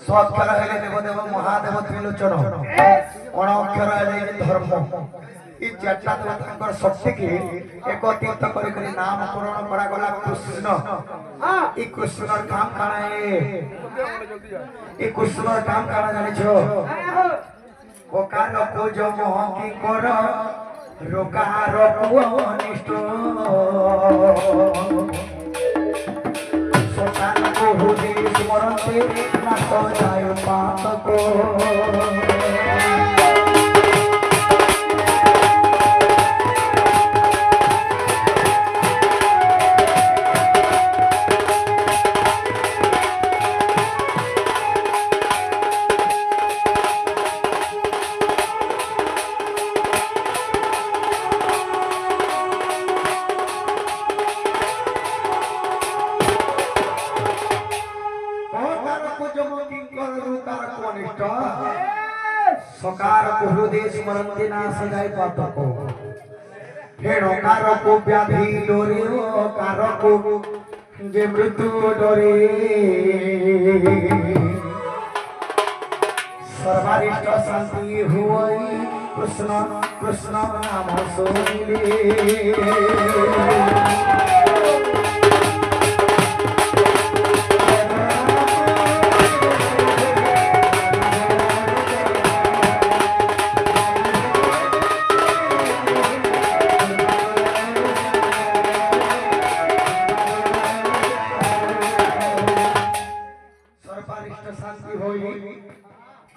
स्वाक्षर है देवदेव महादेव त्रिलोचन अणक्षर है धर्म ई चारटा देवतांकर शक्ति के एकत्रित करी करी नाम पूर्ण करा गला कृष्ण ई कृष्णर काम काना है ई कृष्णर काम काना जानि छो कोकार को जो मोह की कर रोकार को अनिष्ट सोतान को हृदय स्मरते ना तो जाय पाप को सकार को हृदय स्मरते ना सजाय पाप को हेणो कार को व्याधि डोरे ओ कार को जे मृत्यु डोरे सर्वारिष्ट शांति हुई कृष्ण कृष्ण नाम सोइले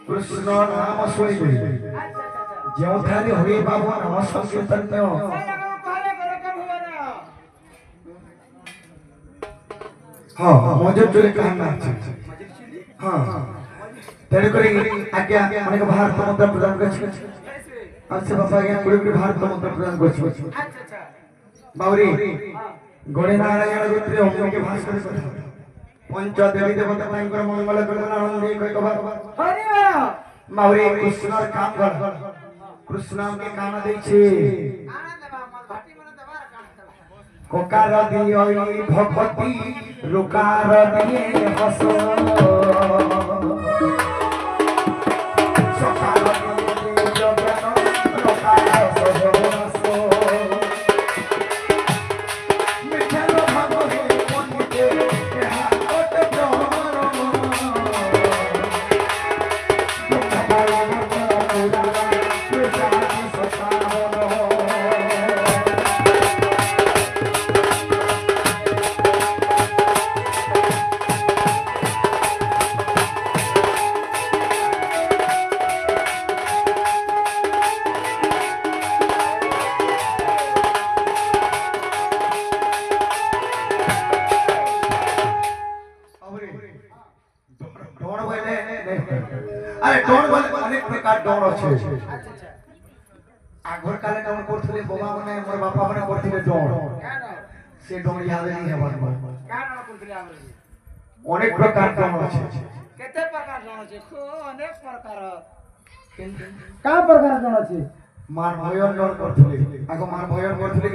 कृष्ण नाम सोइले जो थारे होई बाबा नाम संकीर्तन हां मजे चले कहना हां तेरे करे आज्ञा अनेक भारत मंत्र प्रदान कर अच्छे बाबा आज्ञा कुड़ी भारत मंत्र प्रदान कर अच्छा बावरी गणे नारायण रुद्र ओम के भास्कर पंच देवी देवता तांकर मंगल करना आनंद कई कबा हरि मावरी कृष्ण काम कर कृष्ण के कान दै छे कोकार दियई भगवती रुकार दिए हसो सकार दिए जगन रुकार सजो हसो मिठल भगवे पंडिते अरे डोन बोले अनेक प्रकार डोन अछि आगर काले हम करथले बाबा माने मोर बापा माने करथले डोन से डोन याद नहीं है बात का नाम करथले आगर अनेक प्रकार डोन अछि केते प्रकार डोन अछि को अनेक प्रकार का प्रकार डोन अछि मार भयन डोन करथले आगो मार भयन करथले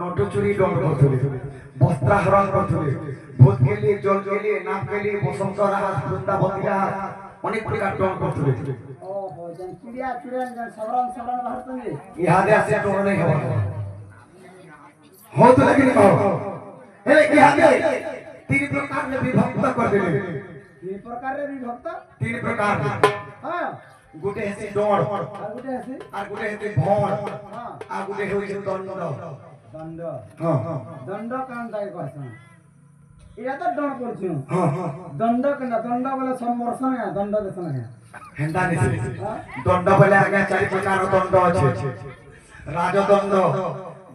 नोटो चोरी डोन करथले वस्त्रहरण करथले भूत के लिए जल के लिए नाम के लिए बसंत रात वृंदावन रात अनेक प्रकार डोन करथले ओहो जन चिड़िया चुड़ैल जन सबरन भारतनी याद आसे डोन नहीं है हो तो लेकिन कहो हे याद तीन प्रकार में विभक्त कर देले तीन प्रकार रे विभक्त तीन प्रकार हां गुटे हेसी डोन आ गुटे हेसी भौण आ गुटे होई दंड दंड हां हां दंड कान ताके कहसन इरा तो डण करछु हां हां दंड कना दंड बोले समर्षण है दंड देसन है हेंदा नहीं दंड बोले आगे चार प्रकार दंड अछि राजदंड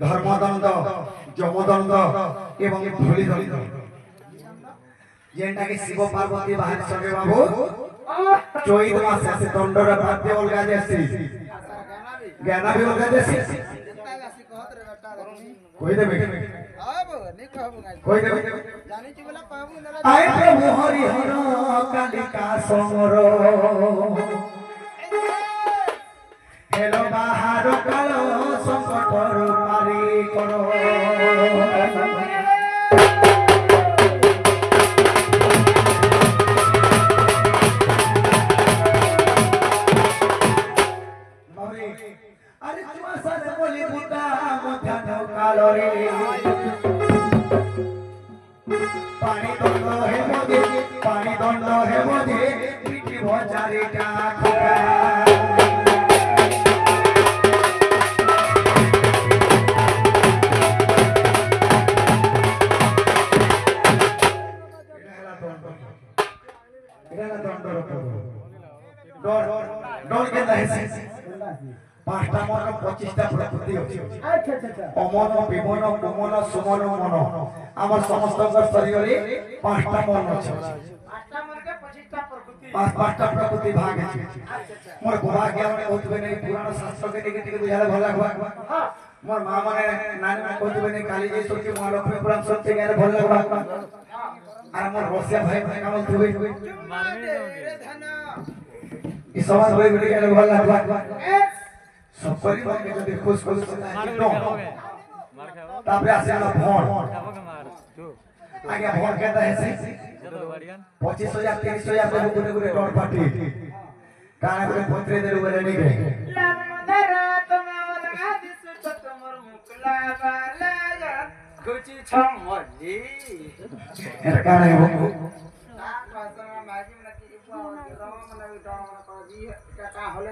धर्मदंड यमदंड एवं धूली दंड जेंटा के शिव पार्वती बाहर सके बाबू चोईद मासे से दंडर प्राप्ति अलगा जैसी ज्ञाना भी अलगा जैसी कोई दे बेटे कोई दे आए प्रभु हरि हर कालिका समरो हेलो बाहर कालो संकट पारी करो अरे तुम्हारे बोली बुता मध्याह्न कालोरे पानी दंड है मोदे पीठी भचारी टाका डर के नहीं पांचटा मन 25टा प्रकृति अछि अच्छा अच्छा अमन विमन कुमन सुमन मन हमर समस्त शरीर रे पांचटा मन अछि पांचटा मन के 25टा प्रकृति पांचटा प्रकृति भाग अछि मोर बुआ ज्ञान कहतबे नै पुराण शास्त्र के टिके बुझाले भला हुआ हां मोर मां माने नानी माने कहतबे नै काली जी सोचे मोर लक्ष्मी पुराण सत्य ज्ञान भला हुआ हां और मोर रसिया भाई भाई कामल थुबे रे धन ई समाज होय बिले ज्ञान भला हुआ सब परिवार के जदि खुश खुश नो तापरे आसेला भोण आगे भोण कहता है से 25,000 30,000 पे गुने गुने डॉट पार्टी काना गुने पोत्रे दे रुबरे नहीं गए लामदरा तमावला दिसु तमर मुकला बाला या कुछ छमली एटा काना है वो ना पासमा माजी मन की राम मन डॉन को जी का होले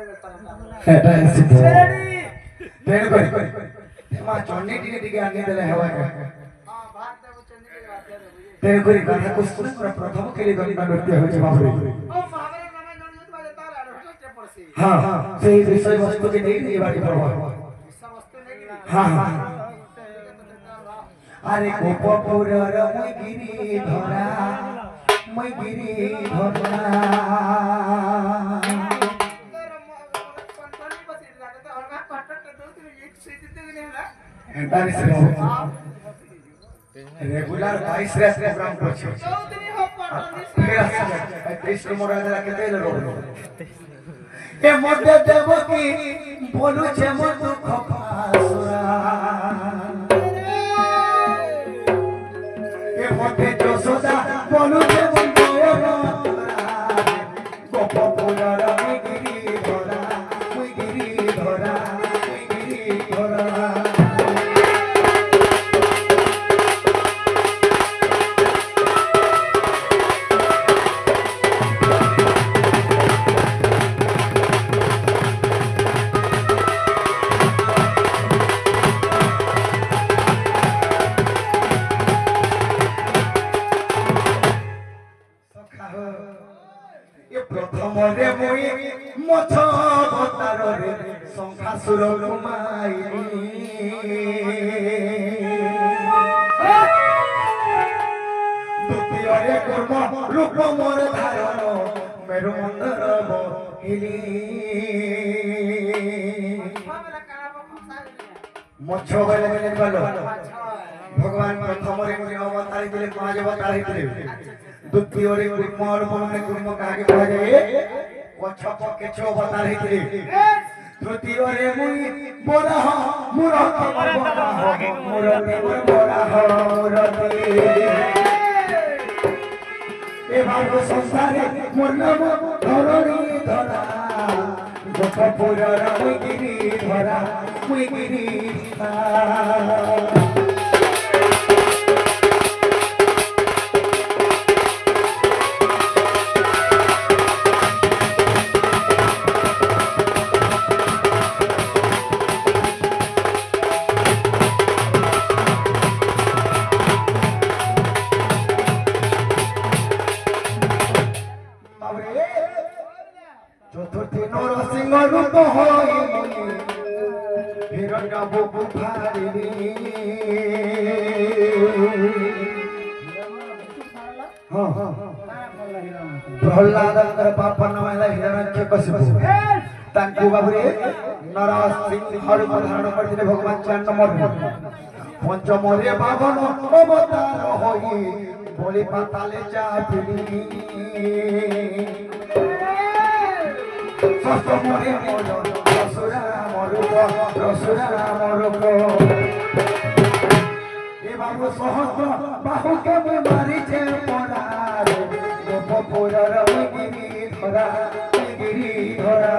एटा ऐसे तेरे कोई मां चोन्नी टिके आने देले हवा का हां बात तो चन्नी के बात है तेरे कोई कथा कुछ प्रथम के लिए गणित नृत्य हो छै बाबू ओ महाभारत में जन युद्ध में जता रहा पड़सी हां सही विषय वस्तु के नहीं ये बात करवा विषय वस्तु नहीं हां हां अरे गोपपुर र मई गिरी धरा एंटानी से रेगुलर 22 रेस प्रोग्राम करछो चौधरी हो पटनी फिर 23 नंबर आदरा केते रोड ए मध्य देवकी बोलु छे म दुख फासुरा ए मध्य जोसोदा बोलु छे म दोयरा गोपपुर र गिरी धरा प्रथमरे मुई मछ भतारे संखासुर घुमाइनी द्वितीयरे कर्म रूप मोर धारण मेरु मंदर बहिली मछ बेले बेले बोलो भगवान प्रथमरे मुई अवतारी दिले पांच अवतारी दिले द्वितीयरे कुर्म और मन कुर्म कागे कहा जाए कछप के छो बता रही थी तृतीयरे मुई बोला हो मुरती बोला हो मुरती बोला हो मुरती ए भागो संसारे मोर नाम धरणी धरा गोपपुर र मुई गिरी धरा मुई गिरी হই মনি হিরণ্যব বুখারিনি ପ୍ରହ୍ଲାଦଙ୍କର ବାପ ନାମ ହେଲା ହିରଣ୍ୟକଶିପୁ ତାଙ୍କୁ ବାବୁରେ ନରସିଂହ ରୂପ ଧାରଣ କରିଥିଲେ ଭଗବାନ 4 ନମ୍ବର ପଞ୍ଚମରେ ବାବନ ଅବତାର ହୋଇ ବଳି ପାତାଳେ ଚାପିଲି ଷଷ୍ଠମରେ ମୋର ରସୁରାମ ରୂପ ଏ ବାବୁ ସହସ୍ର ବାହୁକେ ମୁଁ ମାରିଛେ ପରାରେ ଗୋପପୁରର ଗିରିଧରା ଗିରିଧରା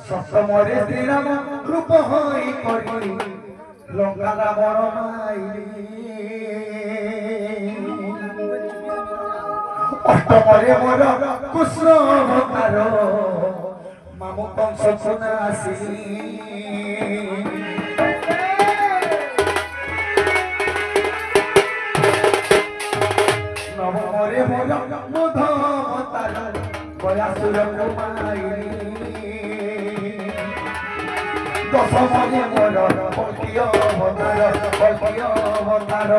সপ্তমরে শ্রীরাম রূপ হই করি লঙ্কা রাবণ মাইলি অষ্টমরে মোর কৃষ্ণ অবতার মামু কংস সুনাসি নবমরে মোর মধ অবতার গয়াসুর মাইলি দশমরে মোর কল্কীয় অবতার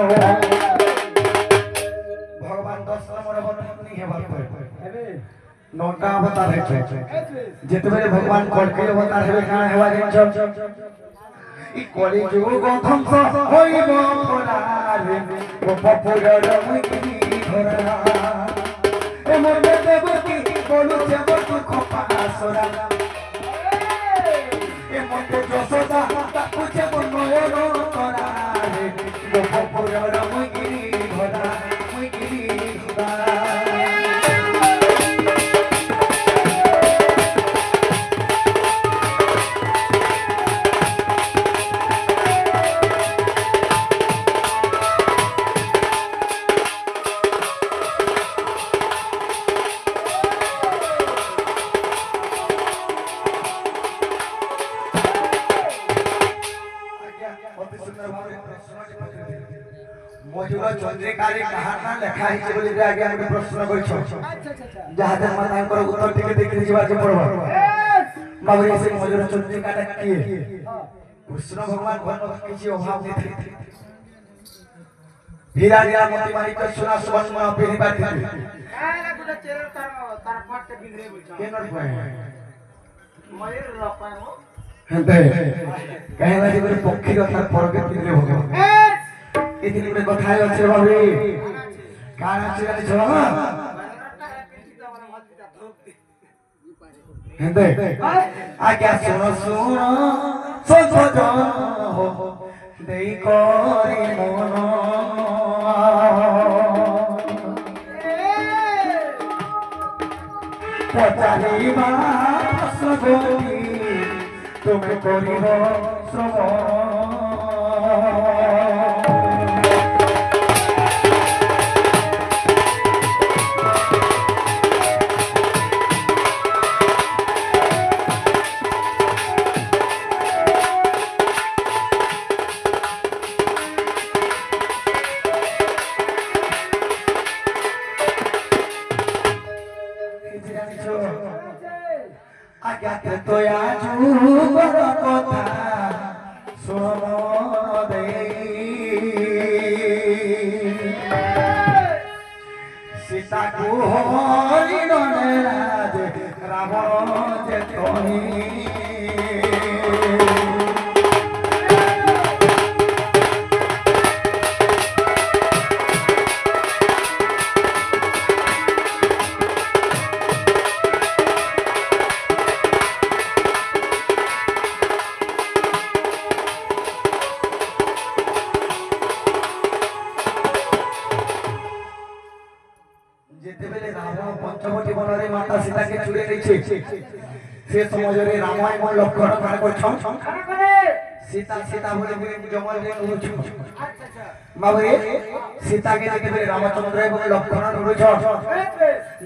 ভগবান 10 নম্বর বর্ণনা হেবার পরে নটা অবতার হেছে যেতবেলে ভগবান কল্কীয় অবতার হেবে কানা হেবা জানছ ই কলি যুগ ধ্বংস হইব পরারে গোপপুরর মুগিরি ধরা এ মনে দেবকি বলুছে বটু খপা সরা মতে যশোদা তাকু যে নয়ন করারে গোপপুরর মুগিরি ধরা মুগিরি ধরা মজুর চন্দ্রিকারে কাহানা লেখা হইছে বলি আগে আমি প্রশ্ন কইছো যাহাতে মাতাঙ্কর উত্তর থেকে দেখি যাবাকে পড়বা বাবু এসে মজুর চন্দ্রিকাটা কি কৃষ্ণ ভগবান ঘন কিছু অভাব নেই হীরা হীরা মোতি মানিক সোনা সুবর্ণ পেরিবা দিতে আরে গুটা চেরর তার পাটে বিঁধরে বলছো কেন কয় ময়ূর রপানো হেতে कहला যে পক্ষী কথা পরকে দিলে ভগবান এদিন একটা কথা আছে বাবু কার আছে জানি ছ হেতে আজ্ঞা শুনো শুনো সজন দেই করি মন পচারিবা প্রশ্নগতি তুমি করিব শ্রবণ আজ্ঞাতে তোয়া যুগর কথা শোন দে সীতাকু হরিণে রাজ রাবণ যে কহি পঞ্চবটী বନରେ মাতা সীতাকে চুড়ে নিচ্ছে সে সমাজরে রামায়ণ লক্ষণ খান করছন सीता सीता बोले जंगल रे नुरुछ अच्छा अच्छा बाबरे सीता के देखे रामचंद्र बोले लक्षण नुरुछ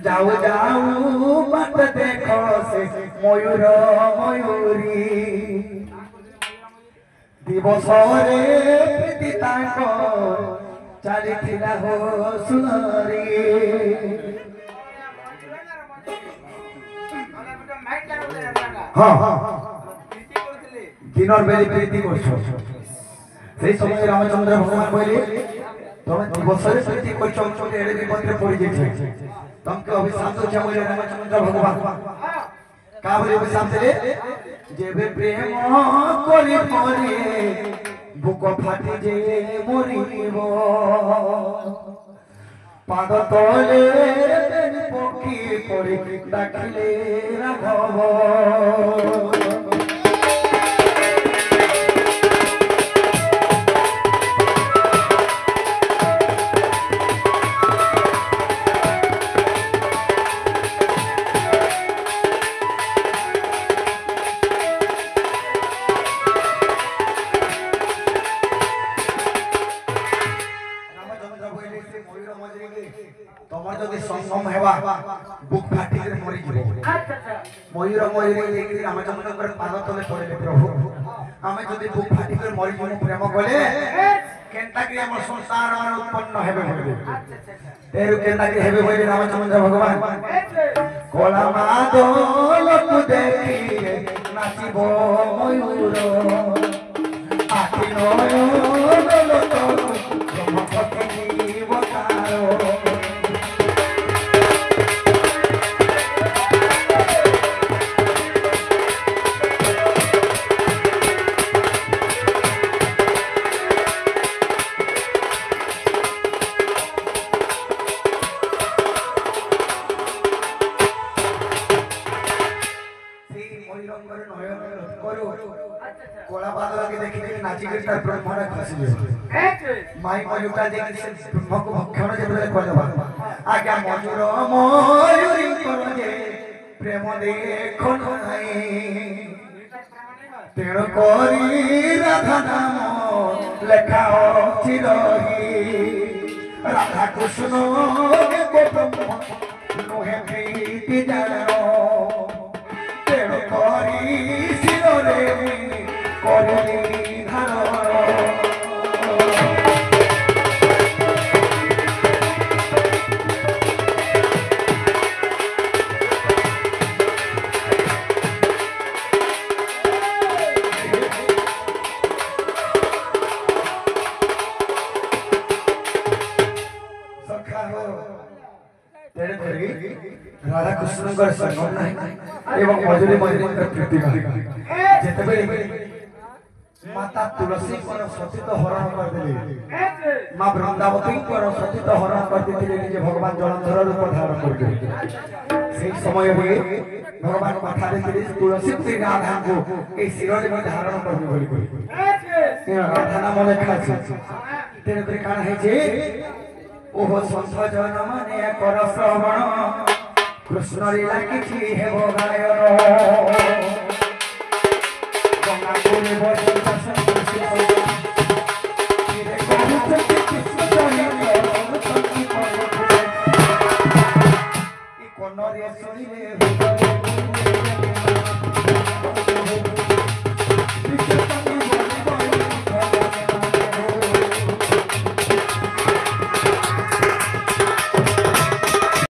जाओ जाओ बात देखो से मयूर मयूरी दिवस रे प्रीति ताको चालिथिला हो सुनरी हाँ हाँ दिनर बेली प्रीति करछो সেই সময় রামচন্দ্র ভগবান বলে তুমি দিবসরে প্रीति করছো চলে এড়ে বিপদে পড়ে গেছে তোমাকে অভিশাপ দিয়েছে বলে রামচন্দ্র ভগবান কা বলে অভিশাপ দিলে যেবে প্রেম করি পরে বুক ফাটি যে মরিব পাদ তলে পক্ষী পড়ে ডাকিলে রাঘব তোমার যদি সংগম হেবা বুক ফাটি করে মরি যাব अच्छा अच्छा ময়ূর ময়ূরী দেখি রামচন্দ্রଙ୍କର পাদ তলে পড়িলে প্রভু আমি যদি বুক ফাটি করে মরি যাব প্রেম কলে কেনতা কি আমার সংসার মান উৎপন্ন হেবে বলে अच्छा अच्छा তেরু কেনতা কি হেবে বলে রামচন্দ্র ভগবান কোলা মাদল তু দেখি নাচিব ময়ূর আখি নয়ন তো ব্রহ্মপতি বকারো कोला बादल के देखि देखि नाची के तार ब्रह्मांड खसी जे माई मयूरटा देखि से ब्रह्म को भक्षण जे बोले कहलबा आज्ञा मयूर मयूरी करो जे प्रेम देखो नाही तेण करी राधा नाम लेखाओ चिरही राधा कृष्ण के ब्रह्म नोहे प्रीति जानो तेण करी सिरोरे করলি ধারণ সখা হো তেরে ধরি রাধা কৃষ্ণଙ୍କର সঙ্গম ନାହିଁ ଏବଂ ମଜୁରୀ ମଜୁରୀଙ୍କ ପ୍ରୀତି ନାହିଁ ଯେତେବେଳେ माता तुलसी को सचित हरण कर दिले मां वृंदावती को सचित हरण कर दिले जे भगवान जलंधर रूप धारण कर दिले সেই সময় রে भगवान माथा देखिले तुलसी के राधा को ए शिरोरे में धारण करबे बोली बोली ए राधा नाम लेखा আছে तेरे पर कान है जे ओहो संत जन माने कर श्रवण कृष्ण लीला किछि हेबो गायन गंगा पुरी बसी